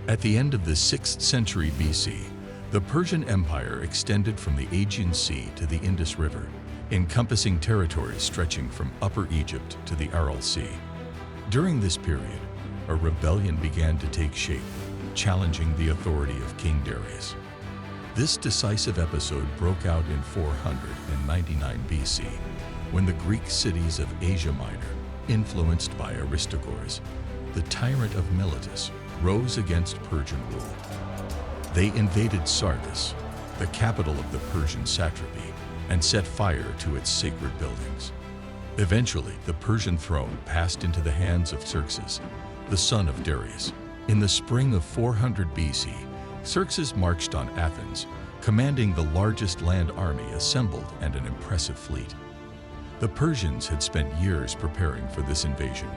At the end of the 6th century BC, the Persian Empire extended from the Aegean Sea to the Indus River, encompassing territories stretching from Upper Egypt to the Aral Sea. During this period, a rebellion began to take shape, challenging the authority of King Darius. This decisive episode broke out in 499 BC, when the Greek cities of Asia Minor, influenced by Aristogorus, the tyrant of Miletus, rose against Persian rule. They invaded Sardis, the capital of the Persian satrapy, and set fire to its sacred buildings. Eventually, the Persian throne passed into the hands of Xerxes, the son of Darius. In the spring of 400 BC, Xerxes marched on Athens, commanding the largest land army assembled and an impressive fleet. The Persians had spent years preparing for this invasion.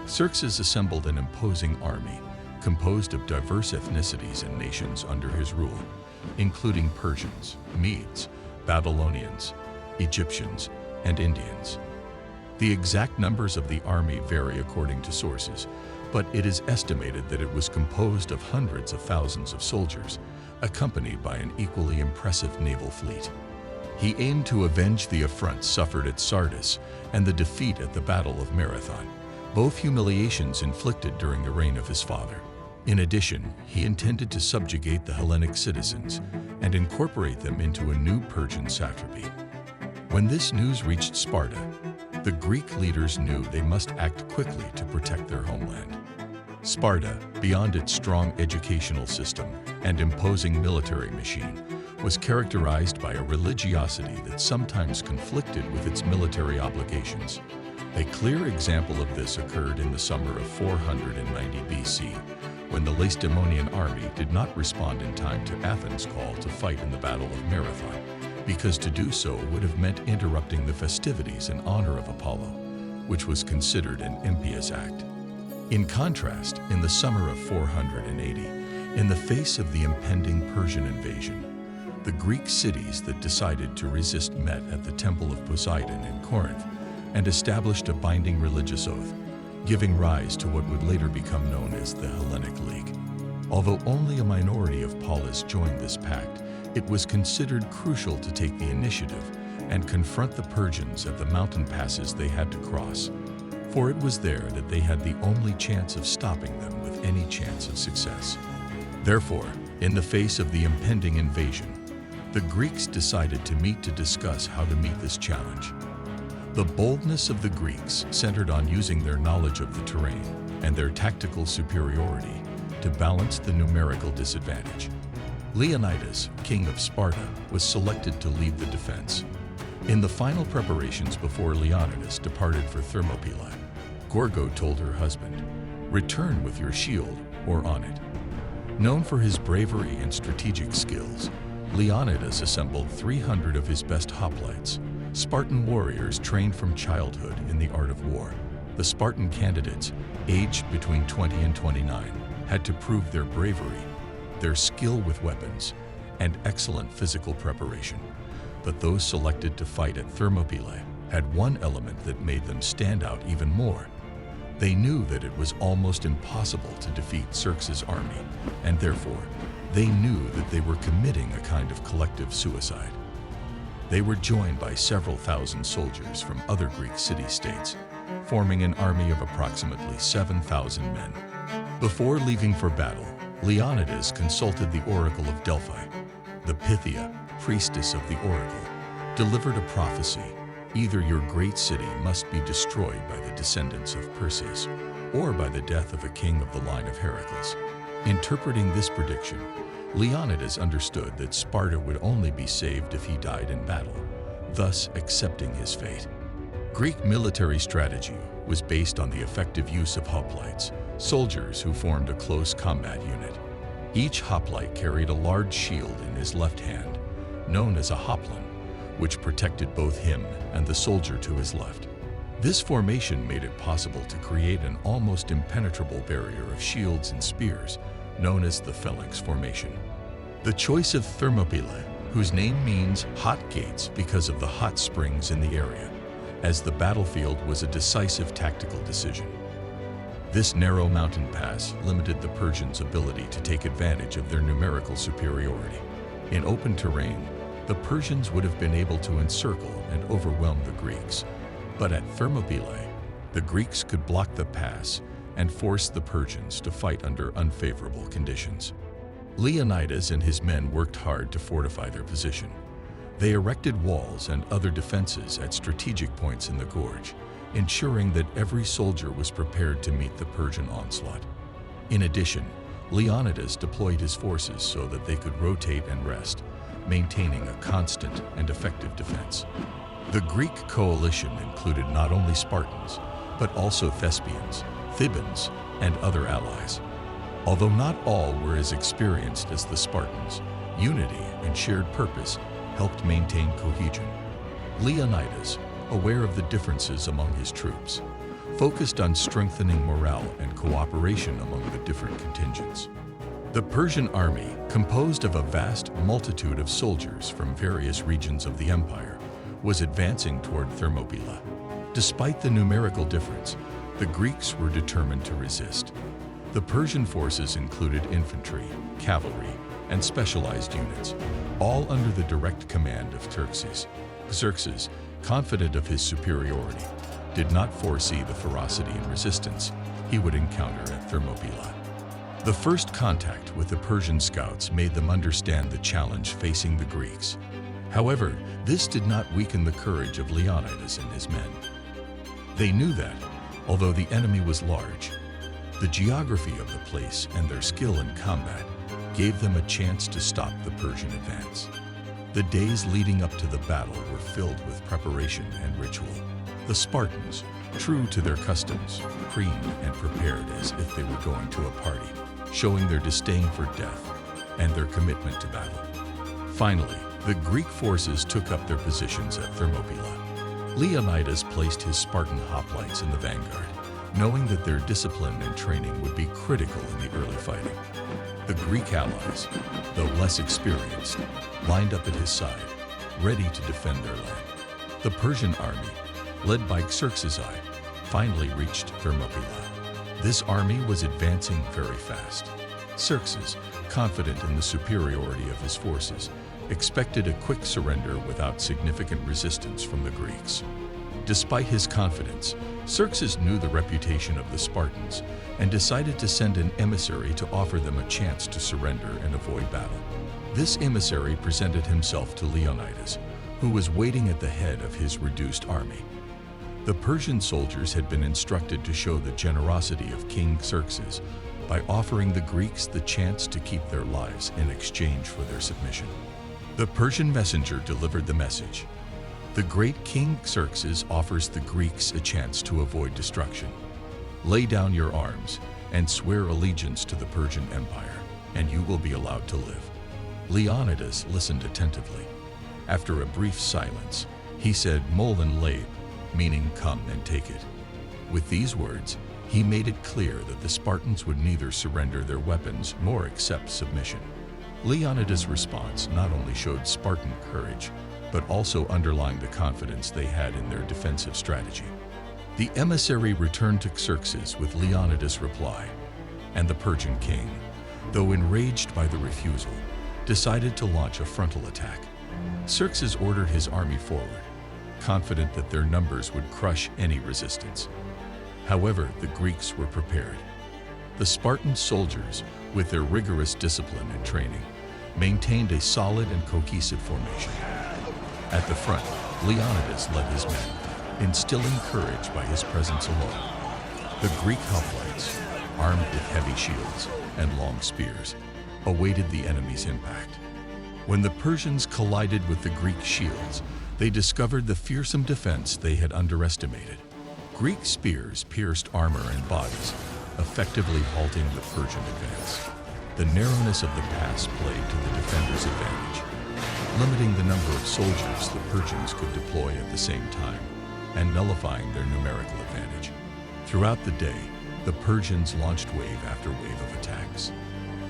Xerxes assembled an imposing army composed of diverse ethnicities and nations under his rule, including Persians, Medes, Babylonians, Egyptians, and Indians. The exact numbers of the army vary according to sources, but it is estimated that it was composed of hundreds of thousands of soldiers, accompanied by an equally impressive naval fleet. He aimed to avenge the affronts suffered at Sardis and the defeat at the Battle of Marathon, both humiliations inflicted during the reign of his father. In addition, he intended to subjugate the Hellenic citizens and incorporate them into a new Persian satrapy. When this news reached Sparta, the Greek leaders knew they must act quickly to protect their homeland. Sparta, beyond its strong educational system and imposing military machine, was characterized by a religiosity that sometimes conflicted with its military obligations. A clear example of this occurred in the summer of 490 BC, when the Lacedaemonian army did not respond in time to Athens' call to fight in the Battle of Marathon, because to do so would have meant interrupting the festivities in honor of Apollo, which was considered an impious act. In contrast, in the summer of 480, in the face of the impending Persian invasion, the Greek cities that decided to resist met at the Temple of Poseidon in Corinth and established a binding religious oath, giving rise to what would later become known as the Hellenic League. Although only a minority of polis joined this pact, it was considered crucial to take the initiative and confront the Persians at the mountain passes they had to cross, for it was there that they had the only chance of stopping them with any chance of success. Therefore, in the face of the impending invasion, the Greeks decided to meet to discuss how to meet this challenge. The boldness of the Greeks centered on using their knowledge of the terrain and their tactical superiority to balance the numerical disadvantage. Leonidas, king of Sparta, was selected to lead the defense. In the final preparations before Leonidas departed for Thermopylae, Gorgo told her husband, "Return with your shield or on it." Known for his bravery and strategic skills, Leonidas assembled 300 of his best hoplites, Spartan warriors trained from childhood in the art of war. The Spartan candidates, aged between 20 and 29, had to prove their bravery, their skill with weapons, and excellent physical preparation. But those selected to fight at Thermopylae had one element that made them stand out even more. They knew that it was almost impossible to defeat Xerxes' army, and therefore, they knew that they were committing a kind of collective suicide. They were joined by several thousand soldiers from other Greek city-states, forming an army of approximately 7,000 men. Before leaving for battle, Leonidas consulted the Oracle of Delphi. The Pythia, priestess of the oracle, delivered a prophecy: either your great city must be destroyed by the descendants of Perseus, or by the death of a king of the line of Heracles. Interpreting this prediction, Leonidas understood that Sparta would only be saved if he died in battle, thus accepting his fate. Greek military strategy was based on the effective use of hoplites, soldiers who formed a close combat unit. Each hoplite carried a large shield in his left hand, known as a hoplon, which protected both him and the soldier to his left. This formation made it possible to create an almost impenetrable barrier of shields and spears, known as the phalanx formation. The choice of Thermopylae, whose name means hot gates because of the hot springs in the area, as the battlefield was a decisive tactical decision. This narrow mountain pass limited the Persians' ability to take advantage of their numerical superiority. In open terrain, the Persians would have been able to encircle and overwhelm the Greeks. But at Thermopylae, the Greeks could block the pass and force the Persians to fight under unfavorable conditions. Leonidas and his men worked hard to fortify their position. They erected walls and other defenses at strategic points in the gorge, ensuring that every soldier was prepared to meet the Persian onslaught. In addition, Leonidas deployed his forces so that they could rotate and rest, maintaining a constant and effective defense. The Greek coalition included not only Spartans, but also Thespians, Thebans, and other allies. Although not all were as experienced as the Spartans, unity and shared purpose helped maintain cohesion. Leonidas, aware of the differences among his troops, focused on strengthening morale and cooperation among the different contingents. The Persian army, composed of a vast multitude of soldiers from various regions of the empire, was advancing toward Thermopylae. Despite the numerical difference, the Greeks were determined to resist. The Persian forces included infantry, cavalry, and specialized units, all under the direct command of Xerxes. Xerxes, confident of his superiority, did not foresee the ferocity and resistance he would encounter at Thermopylae. The first contact with the Persian scouts made them understand the challenge facing the Greeks. However, this did not weaken the courage of Leonidas and his men. They knew that, although the enemy was large, the geography of the place and their skill in combat gave them a chance to stop the Persian advance. The days leading up to the battle were filled with preparation and ritual. The Spartans, true to their customs, preened and prepared as if they were going to a party, showing their disdain for death and their commitment to battle. Finally, the Greek forces took up their positions at Thermopylae. Leonidas placed his Spartan hoplites in the vanguard, knowing that their discipline and training would be critical in the early fighting. The Greek allies, though less experienced, lined up at his side, ready to defend their land. The Persian army, led by Xerxes, finally reached Thermopylae. This army was advancing very fast. Xerxes, confident in the superiority of his forces, expected a quick surrender without significant resistance from the Greeks. Despite his confidence, Xerxes knew the reputation of the Spartans and decided to send an emissary to offer them a chance to surrender and avoid battle. This emissary presented himself to Leonidas, who was waiting at the head of his reduced army. The Persian soldiers had been instructed to show the generosity of King Xerxes by offering the Greeks the chance to keep their lives in exchange for their submission. The Persian messenger delivered the message. The great King Xerxes offers the Greeks a chance to avoid destruction. Lay down your arms and swear allegiance to the Persian Empire, and you will be allowed to live. Leonidas listened attentively. After a brief silence, he said Molin Lab, meaning come and take it. With these words, he made it clear that the Spartans would neither surrender their weapons nor accept submission. Leonidas' response not only showed Spartan courage, but also underlined the confidence they had in their defensive strategy. The emissary returned to Xerxes with Leonidas' reply, and the Persian king, though enraged by the refusal, decided to launch a frontal attack. Xerxes ordered his army forward, confident that their numbers would crush any resistance. However, the Greeks were prepared. The Spartan soldiers, with their rigorous discipline and training, maintained a solid and cohesive formation. At the front, Leonidas led his men, instilling courage by his presence alone. The Greek hoplites, armed with heavy shields and long spears, awaited the enemy's impact. When the Persians collided with the Greek shields, they discovered the fearsome defense they had underestimated. Greek spears pierced armor and bodies, effectively halting the Persian advance. The narrowness of the pass played to the defenders' advantage, limiting the number of soldiers the Persians could deploy at the same time and nullifying their numerical advantage. Throughout the day, the Persians launched wave after wave of attacks.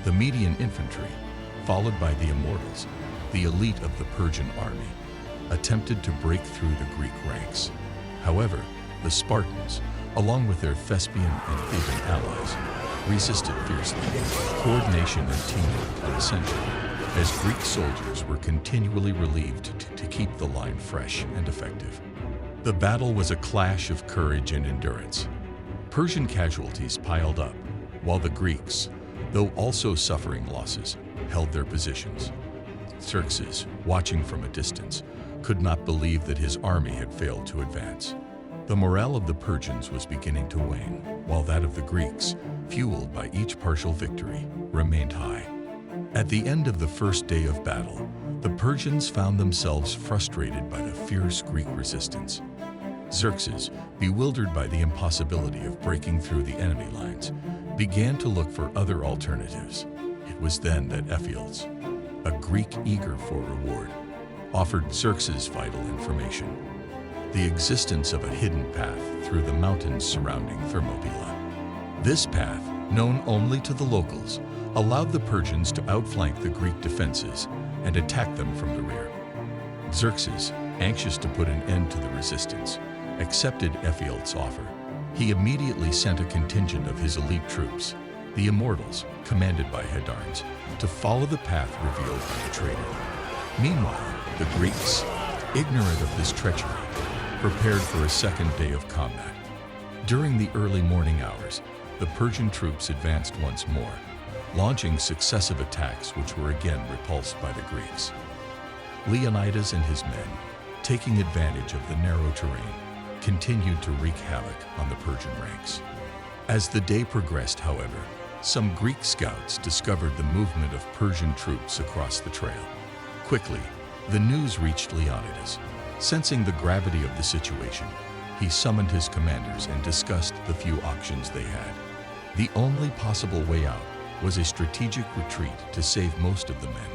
The median infantry, followed by the immortals, the elite of the Persian army, attempted to break through the Greek ranks. However, the Spartans, along with their Thespian and Theban allies, resisted fiercely. Coordination and teamwork were essential, as Greek soldiers were continually relieved to keep the line fresh and effective. The battle was a clash of courage and endurance. Persian casualties piled up, while the Greeks, though also suffering losses, held their positions. Xerxes, watching from a distance, could not believe that his army had failed to advance. The morale of the Persians was beginning to wane, while that of the Greeks, fueled by each partial victory, remained high. At the end of the first day of battle, the Persians found themselves frustrated by the fierce Greek resistance. Xerxes, bewildered by the impossibility of breaking through the enemy lines, began to look for other alternatives. It was then that Ephialtes, a Greek eager for reward, offered Xerxes vital information: the existence of a hidden path through the mountains surrounding Thermopylae. This path, known only to the locals, allowed the Persians to outflank the Greek defenses and attack them from the rear. Xerxes, anxious to put an end to the resistance, accepted Ephialtes' offer. He immediately sent a contingent of his elite troops, the Immortals, commanded by Hydarnes, to follow the path revealed by the traitor. Meanwhile, the Greeks, ignorant of this treachery, prepared for a second day of combat. During the early morning hours, the Persian troops advanced once more, launching successive attacks which were again repulsed by the Greeks. Leonidas and his men, taking advantage of the narrow terrain, continued to wreak havoc on the Persian ranks. As the day progressed, however, some Greek scouts discovered the movement of Persian troops across the trail. Quickly, the news reached Leonidas. Sensing the gravity of the situation, he summoned his commanders and discussed the few options they had. The only possible way out was a strategic retreat to save most of the men.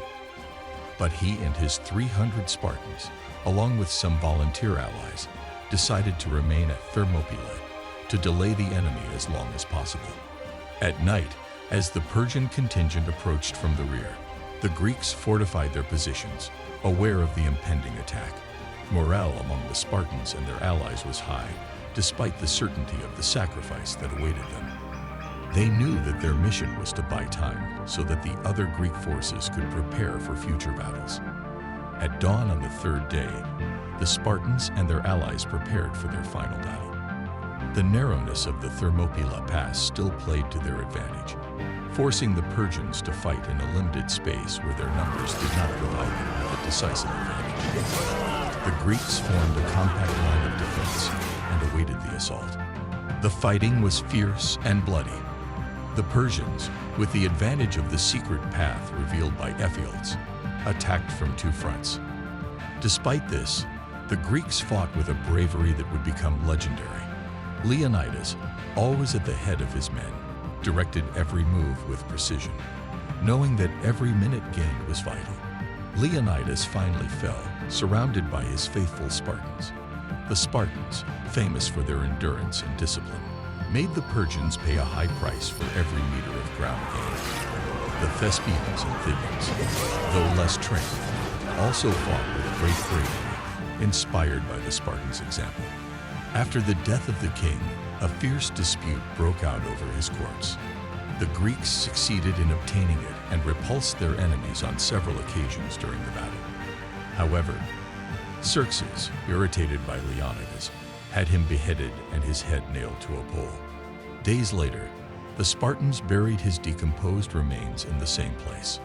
But he and his 300 Spartans, along with some volunteer allies, decided to remain at Thermopylae to delay the enemy as long as possible. At night, as the Persian contingent approached from the rear, the Greeks fortified their positions, aware of the impending attack. Morale among the Spartans and their allies was high, despite the certainty of the sacrifice that awaited them. They knew that their mission was to buy time so that the other Greek forces could prepare for future battles. At dawn on the third day, the Spartans and their allies prepared for their final battle. The narrowness of the Thermopylae Pass still played to their advantage, forcing the Persians to fight in a limited space where their numbers did not provide them with a decisive advantage. The Greeks formed a compact line of defense and awaited the assault. The fighting was fierce and bloody. The Persians, with the advantage of the secret path revealed by Ephialtes, attacked from two fronts. Despite this, the Greeks fought with a bravery that would become legendary. Leonidas, always at the head of his men, directed every move with precision, knowing that every minute gained was vital. Leonidas finally fell, surrounded by his faithful Spartans. The Spartans, famous for their endurance and discipline, made the Persians pay a high price for every meter of ground gained. The Thespians and Thebans, though less trained, also fought with great bravery, inspired by the Spartans' example. After the death of the king, a fierce dispute broke out over his corpse. The Greeks succeeded in obtaining it and repulsed their enemies on several occasions during the battle. However, Xerxes, irritated by Leonidas, had him beheaded and his head nailed to a pole. Days later, the Spartans buried his decomposed remains in the same place.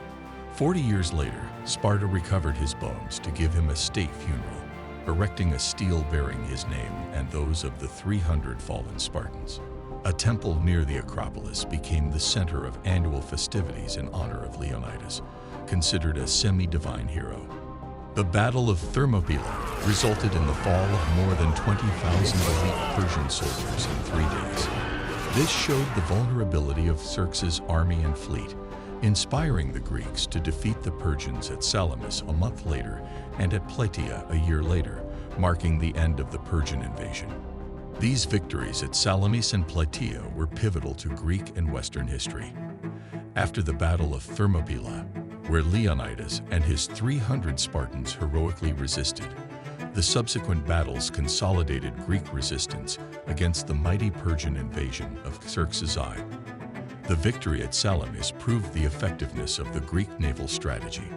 40 years later, Sparta recovered his bones to give him a state funeral, erecting a stele bearing his name and those of the 300 fallen Spartans. A temple near the Acropolis became the center of annual festivities in honor of Leonidas, considered a semi-divine hero. The Battle of Thermopylae resulted in the fall of more than 20,000 elite Persian soldiers in 3 days. This showed the vulnerability of Xerxes' army and fleet, inspiring the Greeks to defeat the Persians at Salamis a month later and at Plataea a year later, marking the end of the Persian invasion. These victories at Salamis and Plataea were pivotal to Greek and Western history. After the Battle of Thermopylae, where Leonidas and his 300 Spartans heroically resisted, The subsequent battles consolidated Greek resistance against the mighty Persian invasion of Xerxes I. The victory at Salamis proved the effectiveness of the Greek naval strategy,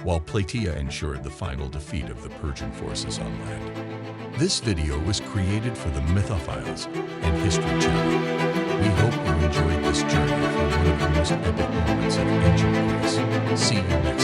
while Plataea ensured the final defeat of the Persian forces on land. This video was created for the Mythophiles and History channel. We hope you enjoyed this journey through one of the most epic moments of ancient Greece. See you next time.